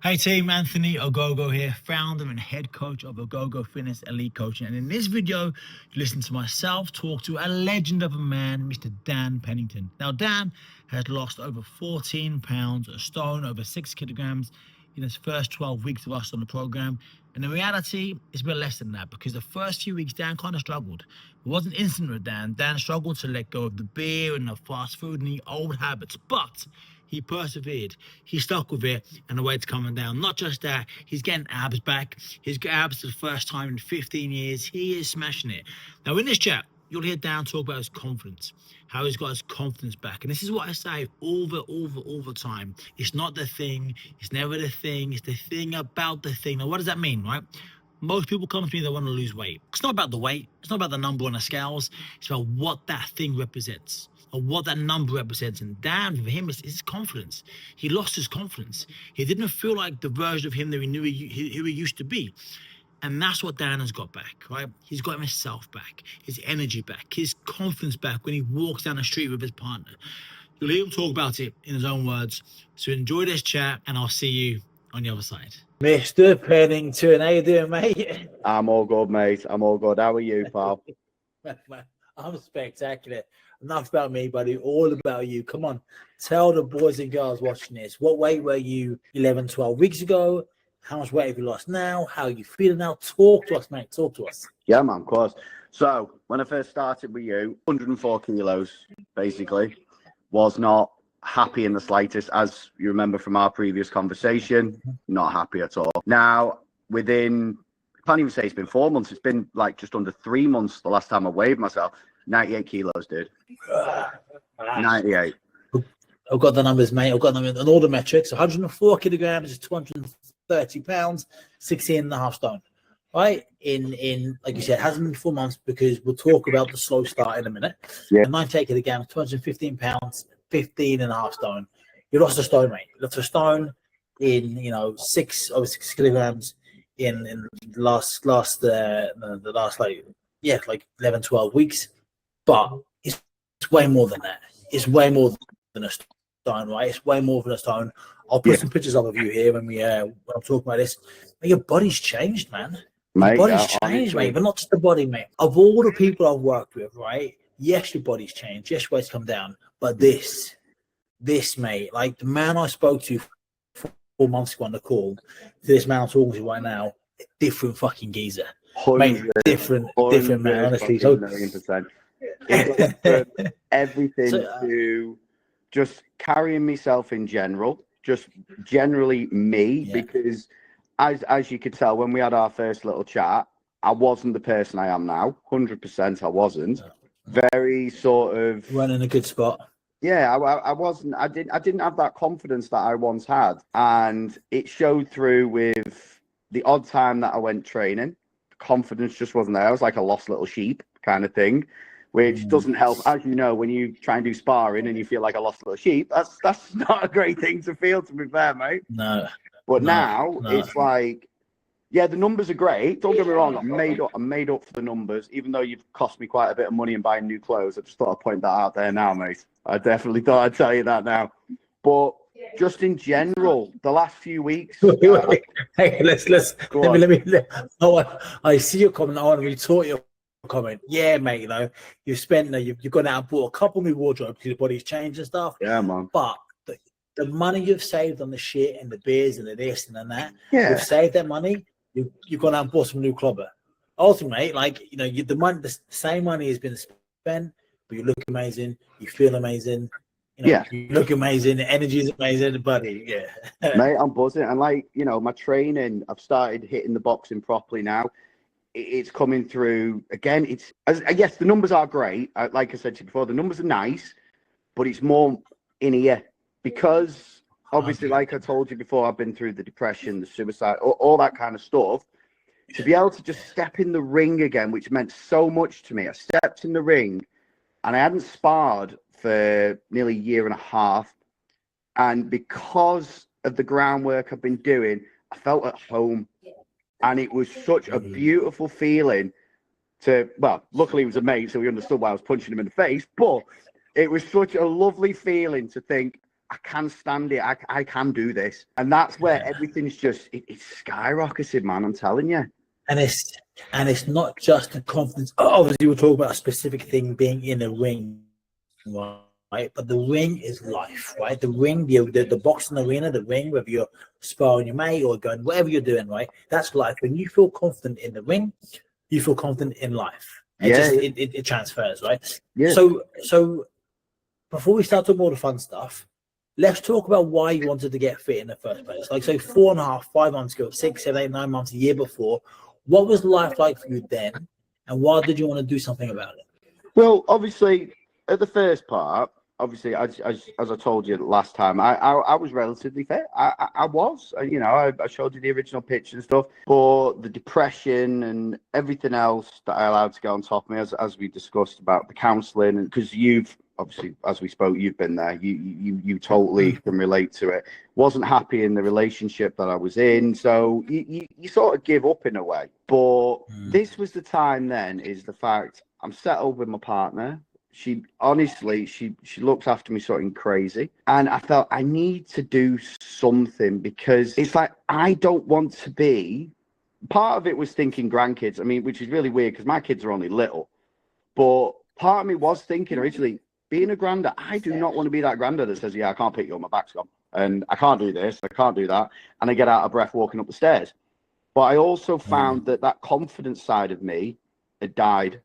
Hey team, Anthony Ogogo here, founder and head coach of Ogogo Fitness Elite Coaching. And in this video, you listen to myself talk to a legend of a man, Mr. Dan Pennington. Now, Dan has lost over 14 pounds, a stone, over 6 kilograms in his first 12 weeks of us on the program. And the reality, it's been less than that because the first few weeks, Dan kind of struggled. It wasn't instant with Dan. Dan struggled to let go of the beer and the fast food and the old habits, but he persevered. He stuck with it, and the weight's coming down. Not just that, he's getting abs back. He's got abs for the first time in 15 years. He is smashing it. Now, in this chat, you'll hear Dan talk about his confidence, how he's got his confidence back. And this is what I say all the time. It's not the thing. It's never the thing. It's the thing about the thing. Now, what does that mean, right? Most people come to me, they want to lose weight. It's not about the weight. It's not about the number on the scales. It's about what that thing represents or what that number represents. And Dan, for him, it's his confidence. He lost his confidence. He didn't feel like the version of him that he knew who he used to be. And that's what Dan has got back, right? He's got himself back, his energy back, his confidence back when he walks down the street with his partner. You'll hear him talk about it in his own words. So enjoy this chat, and I'll see you on the other side. Mr. Pennington, how you doing, mate? I'm all good, mate. I'm all good. How are you, pal? I'm spectacular. Enough about me, buddy. All about you. Come on. Tell the boys and girls watching this. What weight were you 11, 12 weeks ago? How much weight have you lost now? How are you feeling now? Talk to us, mate. Talk to us. Yeah, man, of course. So, when I first started with you, 104 kilos, basically. Was not happy in the slightest. As you remember from our previous conversation, not happy at all. Now, within, I can't even say it's been 4 months. It's been like just under 3 months the last time I weighed myself. 98 kilos, dude. 98. I've got the numbers, mate. I've got them on all the metrics. 104 kilograms is 230 pounds, 16 and a half stone. Right? In like you said, it hasn't been 4 months because we'll talk about the slow start in a minute. Yeah. 98 kilograms, 215 pounds, 15 and a half stone. You lost a stone, mate. You lost a stone in, over 6 kilograms in the last like 11, 12 weeks. But it's way more than that. It's way more than a stone, right? It's way more than a stone. I'll put some pictures up of you here when I'm talking about this. Your body's changed, man. Mate, your body's changed, mate. But not just the body, mate. Of all the people I've worked with, right? Yes, your body's changed. Yes, your weight's come down. But this, mate, like the man I spoke to 4 months ago on the call, to this man I'm talking to right now, different fucking geezer. Mate, different man, honestly. So, 100%. Everything to just carrying myself in general, just generally me, because as you could tell when we had our first little chat, I wasn't the person I am now. 100% I wasn't. Very sort of running a good spot. Yeah, I wasn't. I didn't have that confidence that I once had, and it showed through with the odd time that I went training. Confidence just wasn't there. I was like a lost little sheep kind of thing, which doesn't help. As you know, when you try and do sparring and you feel like a lost little sheep, that's not a great thing to feel, to be fair, mate. No. But now it's like, yeah, the numbers are great. Don't get me wrong. I'm made up for the numbers, even though you've cost me quite a bit of money in buying new clothes. I just thought I'd point that out there now, mate. I definitely thought I'd tell you that now. But just in general, the last few weeks. Wait. Hey, let me. Oh, I see your comment. I want to retort your comment. Yeah, mate. You've gone out and bought a couple new wardrobes because your body's changed and stuff. Yeah, man. But the money you've saved on the shit and the beers and the this and that, you've saved that money. You've gone out and bought some new clobber. Ultimately, the same money has been spent, but you look amazing. You feel amazing. You look amazing. The energy is amazing, buddy. Yeah, mate, I'm buzzing. And my training, I've started hitting the boxing properly now. It's coming through again. Yes, the numbers are great. Like I said to you before, the numbers are nice, but it's more in here because obviously, like I told you before, I've been through the depression, the suicide, all that kind of stuff. To be able to just step in the ring again, which meant so much to me. I stepped in the ring and I hadn't sparred for nearly a year and a half. And because of the groundwork I've been doing, I felt at home. And it was such a beautiful feeling luckily it was a mate, so he understood why I was punching him in the face. But it was such a lovely feeling to think, I can stand it. I can do this. And that's where everything's just, it's skyrocketed, man. I'm telling you. And it's not just the confidence. Obviously, we're talking about a specific thing being in a ring, right? But the ring is life, right? The ring, the boxing arena, the ring, whether you're sparring your mate or going, whatever you're doing, right? That's life. When you feel confident in the ring, you feel confident in life. It transfers, right? Yeah. So before we start talking about all the fun stuff, let's talk about why you wanted to get fit in the first place. Like, so 4.5, 5 months ago, 6, 7, 8, 9 months, a year before, what was life like for you then? And why did you want to do something about it? Well, obviously, at the first part, obviously, as I told you last time, I was relatively fit. I was, you know, I showed you the original picture and stuff, but the depression and everything else that I allowed to go on top of me, as we discussed about the counselling, and because you've obviously, as we spoke, you've been there, you totally can relate to it. Wasn't happy in the relationship that I was in, so you sort of give up in a way. But this was the time then, is the fact I'm settled with my partner. She honestly, she looks after me something crazy. And I felt I need to do something, because it's like, I don't want to be, part of it was thinking grandkids. I mean, which is really weird because my kids are only little. But part of me was thinking originally, being a granddad, I do not want to be that granddad that says, yeah, I can't pick you up, my back's gone. And I can't do this, I can't do that. And I get out of breath walking up the stairs. But I also found that confidence side of me had died.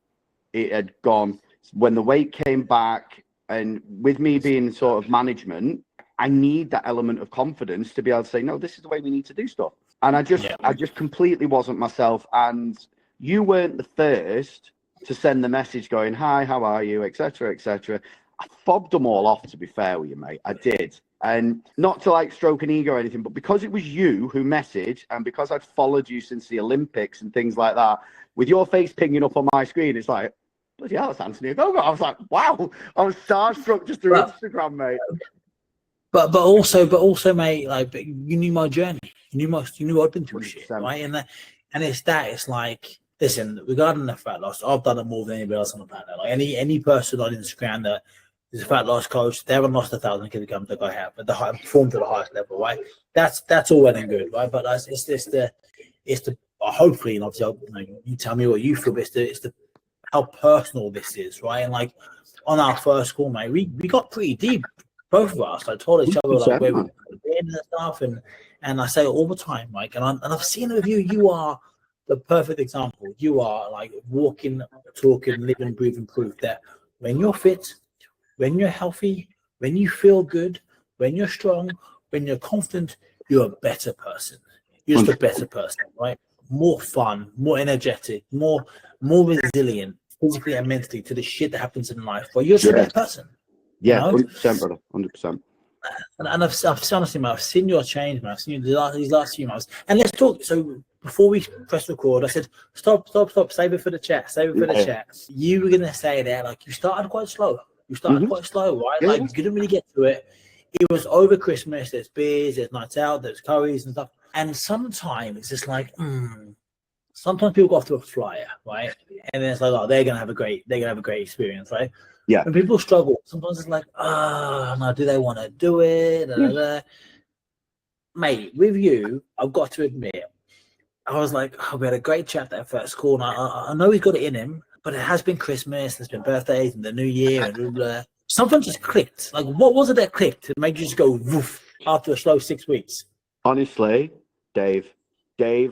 It had gone. When the weight came back, and with me being sort of management, I need that element of confidence to be able to say, no, this is the way we need to do stuff. And I just completely wasn't myself. And you weren't the first to send the message going, hi, how are you, etc., etc. I fobbed them all off, to be fair with you, mate. I did. And not to like stroke an ego or anything, but because it was you who messaged, and because I'd followed you since the Olympics and things like that, with your face pinging up on my screen, it's like, bloody hell, it's Anthony Ogogo. I was like, wow, I was starstruck just through Instagram, mate. But also, mate, like, you knew my journey. You knew I'd been through shit, right? And it's like, listen, regarding the fat loss, I've done it more than anybody else on the planet. Like any person on Instagram that is a fat loss coach, they haven't lost 1,000 kilograms like I have, but performed to the highest level, right? That's all well and good, right? But it's the hopefully, and obviously, you tell me what you feel. But it's the how personal this is, right? And like on our first call, mate, we got pretty deep, both of us. I told each other like where we were and stuff, and I say it all the time, Mike. And I've seen it with you. You are the perfect example. You are like walking, talking, living, breathing proof that when you're fit, when you're healthy, when you feel good, when you're strong, when you're confident, you're a better person. You're just a better person, right? More fun, more energetic, more resilient, physically and mentally, to the shit that happens in life. But you're just a better person. Yeah, 100%, brother, 100%. And I've honestly, man, I've seen your change, man. I've seen you these last few months. And let's talk. So before we press record, I said, stop. Save it for the chat. You were gonna say that like you started quite slow. Right? Like you didn't really get to it. It was over Christmas. There's beers, there's nights out, there's curries and stuff. And sometimes it's just like, sometimes people go off to a flyer, right? And then it's like, oh, they're gonna have a great experience, right? Yeah. When people struggle, sometimes it's like, oh no, do they want to do it? Mate, with you, I've got to admit, I was like, oh, we had a great chat that first call. And I know he's got it in him, but it has been Christmas, there's been birthdays and the new year and blah, blah. Something just clicked. Like, what was it that clicked? It made you just go woof after a slow 6 weeks. Honestly, Dave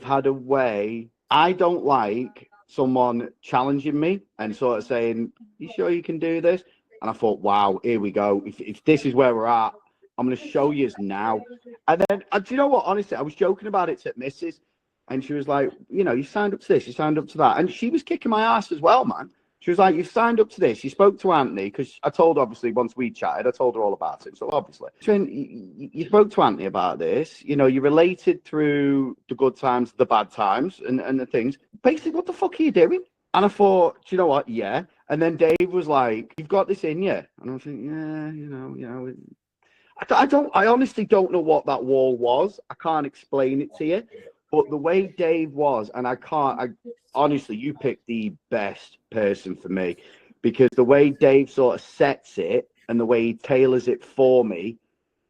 had a way. I don't like someone challenging me and sort of saying, you sure you can do this? And I thought, wow, here we go. If this is where we're at, I'm going to show you now. And then, do you know what? Honestly, I was joking about it to Mrs. And she was like, you know, you signed up to this, you signed up to that. And she was kicking my ass as well, man. She was like, you signed up to this. You spoke to Anthony, because I told, obviously, once we chatted, I told her all about it. So obviously, you spoke to Anthony about this. You know, you related through the good times, the bad times, and the things. Basically, what the fuck are you doing? And I thought, do you know what? Yeah. And then Dave was like, you've got this in you. And I was thinking, yeah, you know. I honestly don't know what that wall was. I can't explain it to you. But the way Dave was, and honestly, you picked the best person for me, because the way Dave sort of sets it and the way he tailors it for me,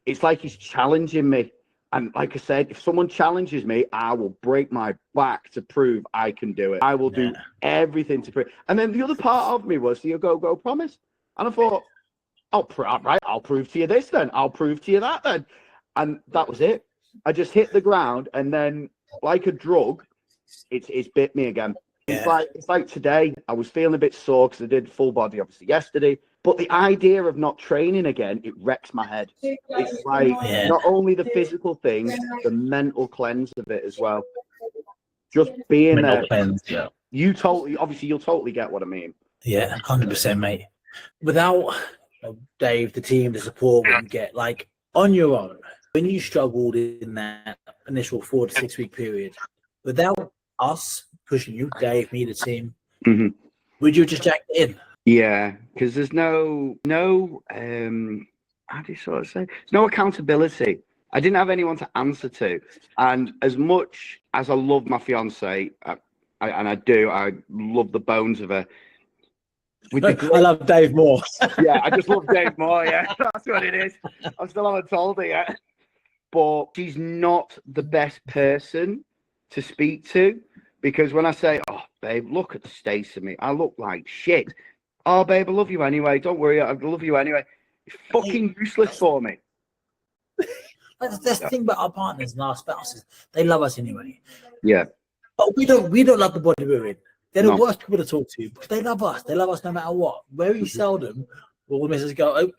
it's like he's challenging me. And like I said, if someone challenges me, I will break my back to prove I can do it. I will do everything to prove. And then the other part of me was the go promise. And I thought, I'll prove to you this then. I'll prove to you that then. And that was it. I just hit the ground, and then like a drug, it's bit me again. Yeah. It's like today, I was feeling a bit sore because I did full body obviously yesterday. But the idea of not training again, it wrecks my head. It's like not only the physical thing, the mental cleanse of it as well. Just being mental there. Cleanse, yeah. You'll totally get what I mean. Yeah, 100%, mate. Without Dave, the team, the support we can get, like on your own, when you struggled in that initial 4 to 6 week period, without us pushing you, Dave, me, the team, would you just jack it in? Yeah, because there's no how do you sort of say? There's no accountability. I didn't have anyone to answer to. And as much as I love my fiance, I love the bones of her. I love Dave more. Yeah, I just love Dave more, yeah. That's what it is. I still haven't told her yet. But she's not the best person to speak to, because when I say, oh, babe, look at the state of me, I look like shit. Oh, babe, I love you anyway. Don't worry, I love you anyway. It's fucking useless for me. That's the thing about our partners and our spouses. They love us anyway. Yeah. But we don't love the body we're in. They're the worst people to talk to, because they love us. They love us no matter what. Very seldom will the missus go,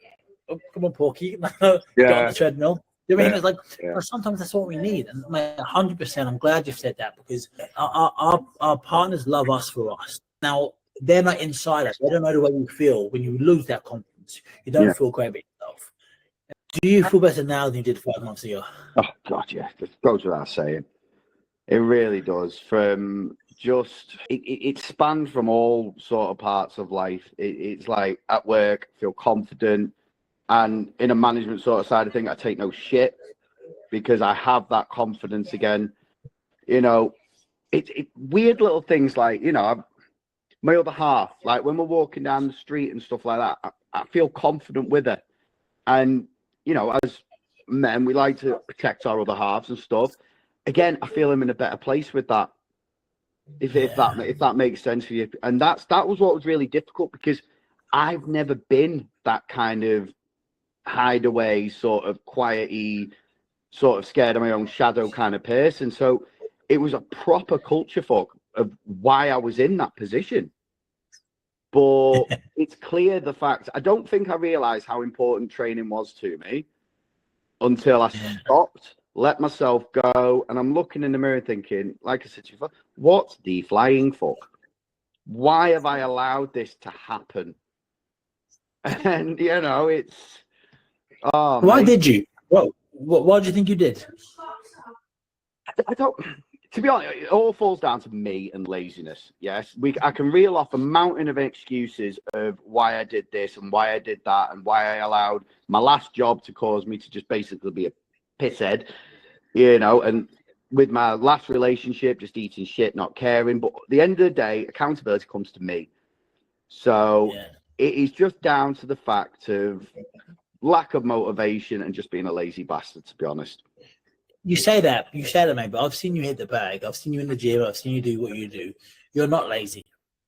oh, come on, Porky. Get on the treadmill. You know what I mean? It's like, sometimes that's what we need. And 100%, I'm glad you've said that, because our partners love us for us. Now, they're not inside us. They don't know the way you feel when you lose that confidence. You don't feel great about yourself. Do you feel better now than you did 5 months ago? Oh, God, yeah. It goes without saying. It really does. From just, it spanned from all sort of parts of life. It's like at work, I feel confident. And in a management sort of side of thing, I take no shit because I have that confidence again. You know, it weird little things like, you know, my other half, like when we're walking down the street and stuff like that, I feel confident with her. And, you know, as men, we like to protect our other halves and stuff. Again, I feel I'm in a better place with that. If that makes sense for you. And that was what was really difficult, because I've never been that kind of hideaway, sort of quiety, sort of scared of my own shadow kind of person. So it was a proper culture fuck of why I was in that position. But it's clear the fact, I don't think I realized how important training was to me until I stopped, let myself go, and I'm looking in the mirror thinking, like I said to you, what's the flying fuck? Why have I allowed this to happen? And, you know, it's... Oh, why did you? What do you think you did? I don't... To be honest, it all falls down to me and laziness. Yes, I can reel off a mountain of excuses of why I did this and why I did that and why I allowed my last job to cause me to just basically be a pisshead, you know, and with my last relationship, just eating shit, not caring. But at the end of the day, accountability comes to me. So it is just down to the fact of lack of motivation and just being a lazy bastard, to be honest. You say that, mate, but I've seen you hit the bag. I've seen you in the gym. I've seen you do what you do. You're not lazy.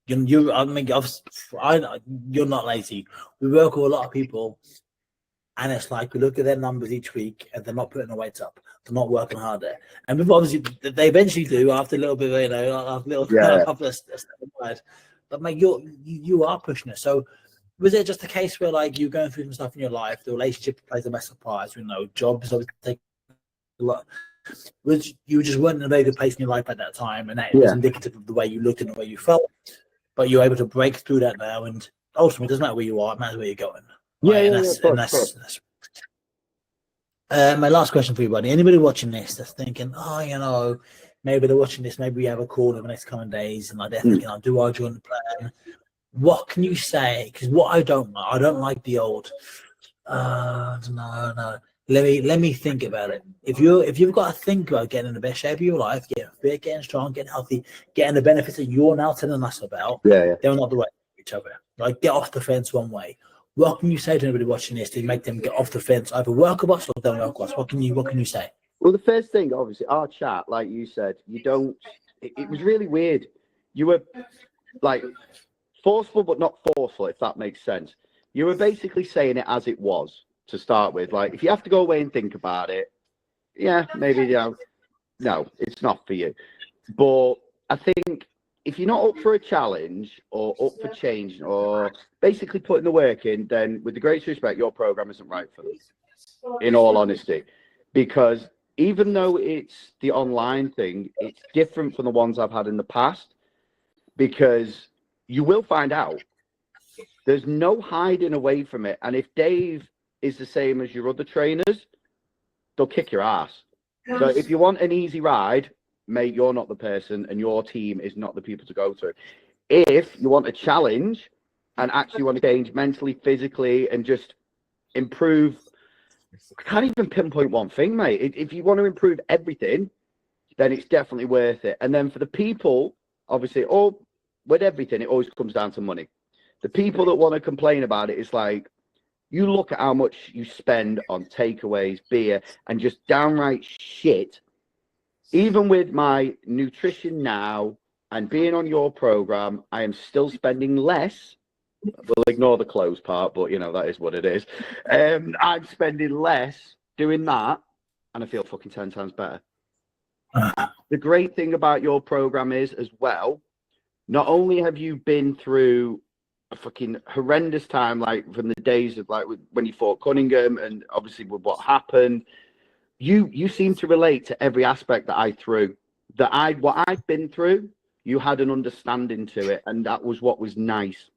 You're not lazy. We work with a lot of people, and it's like we look at their numbers each week, and they're not putting the weight up. They're not working harder. And obviously, they eventually do after a little bit, you know, after a couple of steps. But mate, you are pushing it. So, was it just a case where like you're going through some stuff in your life, the relationship plays a massive part, you know, jobs obviously take a lot. Was you just weren't in a very good place in your life at that time, and that was indicative of the way you looked and the way you felt. But you're able to break through that now, and ultimately, it doesn't matter where you are; it matters where you're going. That's my last question for you, buddy. Anybody watching this that's thinking, oh, you know, maybe they're watching this, maybe we have a call in the next coming days, and like they're thinking, do I join the plan? What can you say? Because what I don't like the old, no. Let me think about it. If you've got to think about getting in the best shape of your life, getting fit, getting strong, getting healthy, getting the benefits that you're now telling us about, they're not the way to each other. Like, get off the fence one way. What can you say to anybody watching this to make them get off the fence, either work with us or don't work with us? What can you say? Well, the first thing, obviously, our chat, like you said, you don't. It was really weird. You were like forceful, but not forceful, if that makes sense. You were basically saying it as it was to start with. Like, if you have to go away and think about it, yeah, maybe, no, it's not for you. But I think if you're not up for a challenge or up for change or basically putting the work in, then with the greatest respect, your program isn't right for them, in all honesty. Because even though it's the online thing, it's different from the ones I've had in the past, because you will find out. There's no hiding away from it. And if Dave is the same as your other trainers, they'll kick your ass. So if you want an easy ride, mate, you're not the person, and your team is not the people to go to. If you want a challenge and actually want to change mentally, physically, and just improve, I can't even pinpoint one thing, mate. If you want to improve everything, then it's definitely worth it. And then for the people, obviously, with everything, it always comes down to money. The people that want to complain about it, it's like, you look at how much you spend on takeaways, beer, and just downright shit. Even with my nutrition now and being on your program, I am still spending less. We'll ignore the clothes part, but that is what it is. I'm spending less doing that, and I feel fucking 10 times better. The great thing about your program is, as well, not only have you been through a fucking horrendous time, like from the days of like when you fought Cunningham, and obviously with what happened, you seem to relate to every aspect that I threw. What I've been through, you had an understanding to it, and that was what was nice.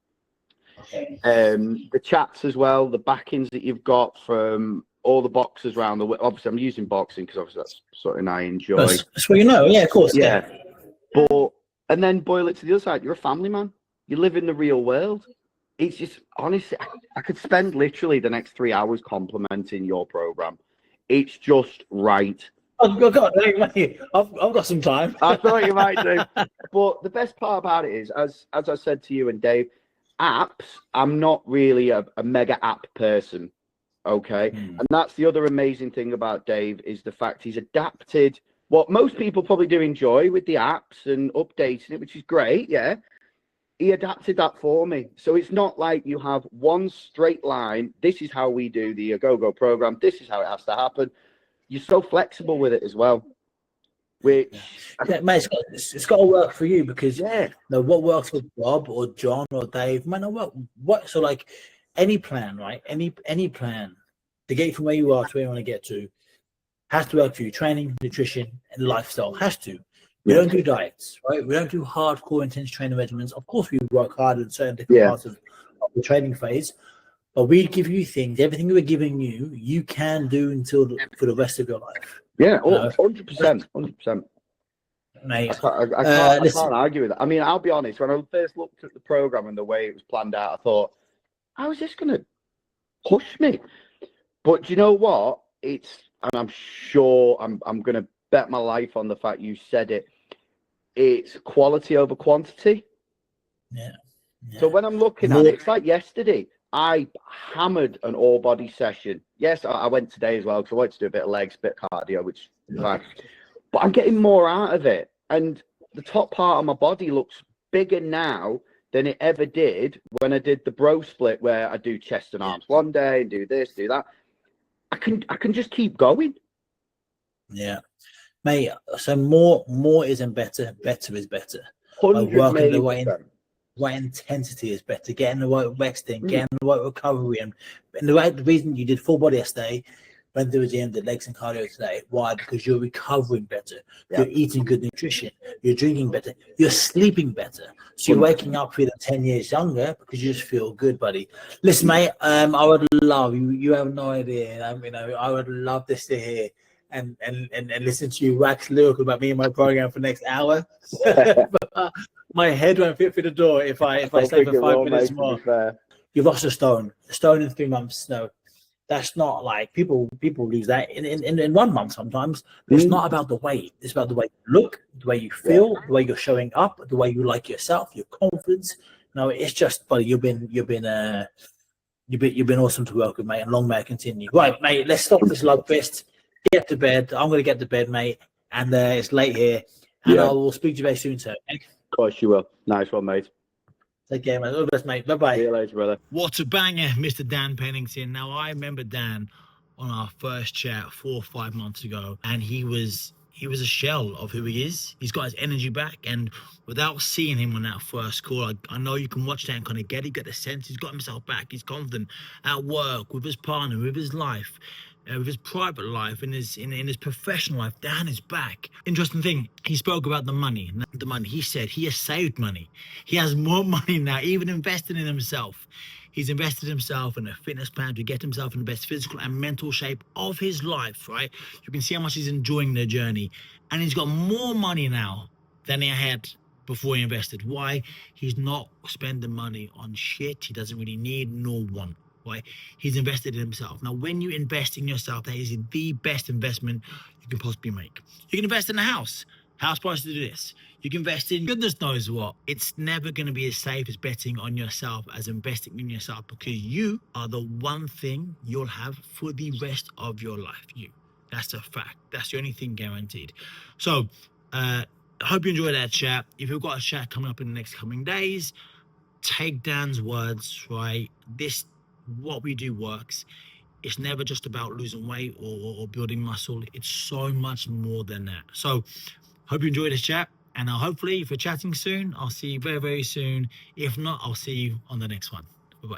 The chats as well, the backings that you've got from all the boxers around the way. Obviously, I'm using boxing because obviously that's something I enjoy. That's what yeah, of course. Yeah. But, and then boil it to the other side, you're a family man. You live in the real world. It's just, honestly, I could spend literally the next 3 hours complimenting your program. It's just right. Oh, God, I've got some time. I thought you might do. But the best part about it is, as I said to you and Dave, apps, I'm not really a mega app person, okay? And that's the other amazing thing about Dave, is the fact he's adapted what most people probably do enjoy with the apps and updating it, which is great, yeah. He adapted that for me. So it's not like you have one straight line. This is how we do the Go program. This is how it has to happen. You're so flexible with it as well. Which, mate, it's got to work for you, because what works for Bob or John or Dave might not work. So like any plan, right? Any plan to get you from where you are to where you want to get to has to work for you. Training, nutrition, and lifestyle has to. We don't do diets, right? We don't do hardcore intense training regimens. Of course, we work hard in certain different parts of the training phase, but we give you things. Everything we're giving you, you can do for the rest of your life. Yeah, 100%, 100%. Mate, I can't argue with that. I mean, I'll be honest. When I first looked at the program and the way it was planned out, I thought, how is this going to push me? But do you know what? And I'm sure I'm going to bet my life on the fact you said it. It's quality over quantity. Yeah. So when I'm looking at it, it's like yesterday. I hammered an all-body session. Yes, I went today as well because I wanted to do a bit of legs, bit of cardio, which is fine. But I'm getting more out of it. And the top part of my body looks bigger now than it ever did when I did the bro split, where I do chest and arms one day and do this, do that. I can just keep going. Yeah. Mate, so more isn't better. Better is better. Working the right intensity is better. Getting the right resting, getting the right recovery, and the reason you did full body yesterday, went through the end, the legs and cardio today. Why? Because you're recovering better. You're eating good nutrition. You're drinking better. You're sleeping better. So you're waking up feeling 10 years younger because you just feel good, buddy. Listen, mate. I would love you. You have no idea. I would love this to hear. And listen to you wax lyrical about me and my program for the next hour. My head won't fit through the door if I stay for 5 minutes more. You've lost a stone in 3 months. No, that's not like people lose that in 1 month sometimes. It's not about the weight. It's about the way you look, the way you feel, the way you're showing up, the way you like yourself, your confidence. No, it's just, buddy, you've been You've been awesome to work with, mate, and long may it continue. Right, mate, let's stop this love fest. Get to bed. I'm going to get to bed, mate, and it's late here. And I will speak to you very soon, sir. Okay? Of course you will. Nice one, mate. Take care, mate. All the best, mate. Bye-bye. See you later, brother. What a banger, Mr. Dan Pennington. Now, I remember Dan on our first chat 4 or 5 months ago, and he was a shell of who he is. He's got his energy back, and without seeing him on that first call, I know you can watch that and kind of get the sense he's got himself back. He's confident at work, with his partner, with his life, with his private life, in his professional life. Dan is back. Interesting thing, he spoke about the money. He said he has saved money. He has more money now, even invested in himself. He's invested himself in a fitness plan to get himself in the best physical and mental shape of his life, right? You can see how much he's enjoying the journey. And he's got more money now than he had before he invested. Why? He's not spending money on shit he doesn't really need nor want. Right? He's invested in himself. Now, when you invest in yourself, that is the best investment you can possibly make. You can invest in a house. House prices do this. You can invest in goodness knows what. It's never going to be as safe as betting on yourself as investing in yourself, because you are the one thing you'll have for the rest of your life. You. That's a fact. That's the only thing guaranteed. So, I hope you enjoyed that chat. If you've got a chat coming up in the next coming days, take Dan's words, right? What we do works. It's never just about losing weight or building muscle. It's so much more than that. So, hope you enjoyed this chat. And hopefully, if we're chatting soon, I'll see you very, very soon. If not, I'll see you on the next one. Bye-bye.